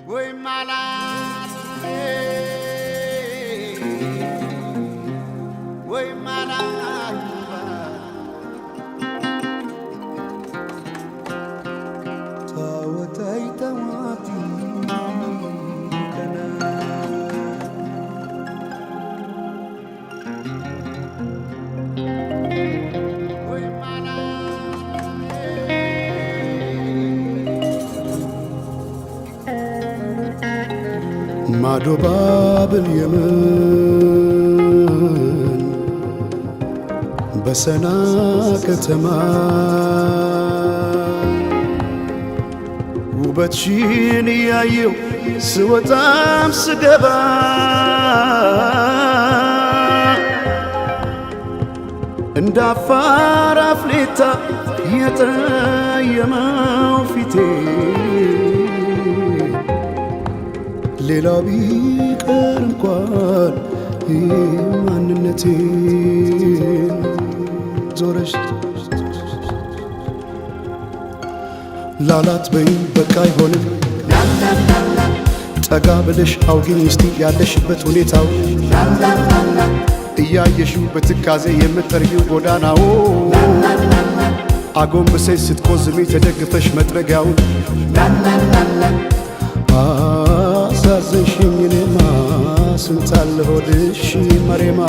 Way malas, way malas. Tawatay tawati kana. Way ማዶ ባብል የመን በሰና ከተማ ውበትሽን እያየው ስወጣም ስገባ እንደ አፋር አፍሌታ የጠየመው ፊቴ ሌላው ቢቀር እንኳን ማንነቴን ዞረሽ ላላት በይም በቃ አይሆንም ጠጋ ብለሽ አውጊኝ እስቲ ያለሽበት ሁኔታው እያየሽው በትካዜ የምትጠርጊው ጎዳናው አጎንብሰሽ ስትቆዝሚ ተደግፈሽ መጥረጊያውን አሳዘንሽኝ እኔማ ስንታለ ሆድሽ መሬማ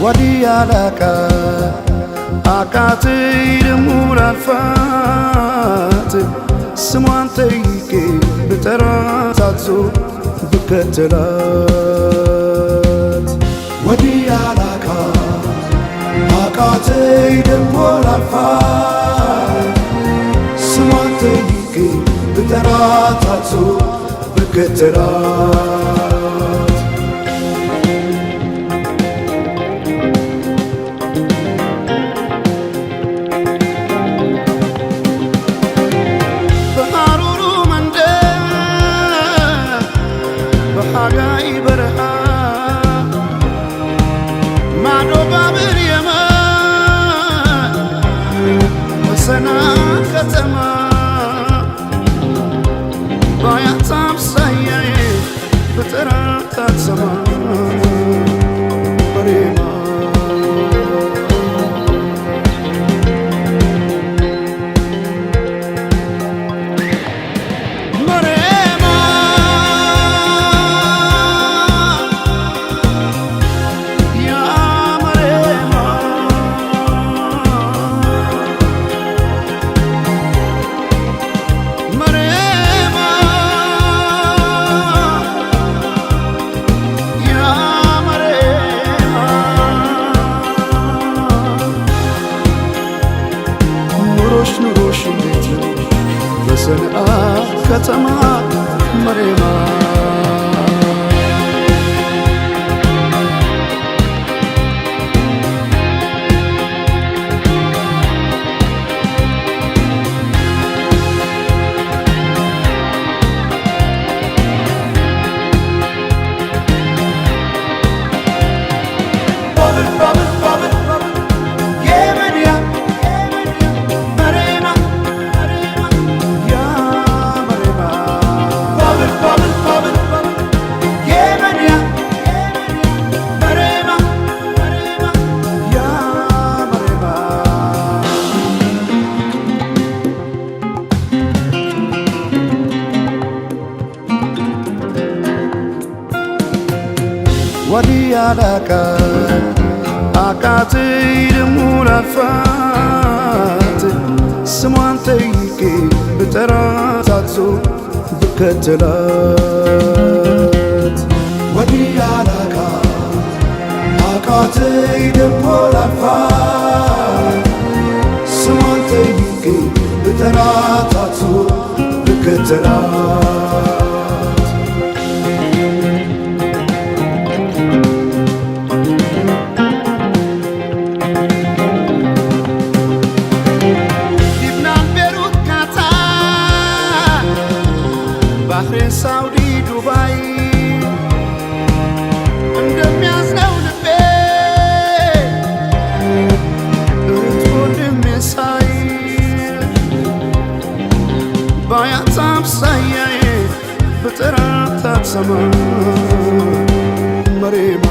ወዲያ ላቃ አቃተኝ ደሞ ላልፋት ስሟን ጠይቄ ብጠራት አትዞር ብከተላት ወዲያ ላቃ አቃተኝ ደሞ ላልፋት ስሟን ጠይቄ ብጠራት አትዞር ብከተላት ከተማ ባያታም ሳያዬ በጠራት አትሰማ መሬማ መሬማ ያ መሬማ ኑሮሽ እንዴት ነው በሰንዓ ከተማ መሬማ ወዲያ ላቃ አቃተኝ ደሞ ላልፋት ስሟን ጠይቄ ብጠራት አትዞር ብከተላት ወዲያ ላቃ አቃተኝ ደሞ ላልፋት ስሟን ጠይቄ ብጠራት አትዞር ብከተላት ማሬማ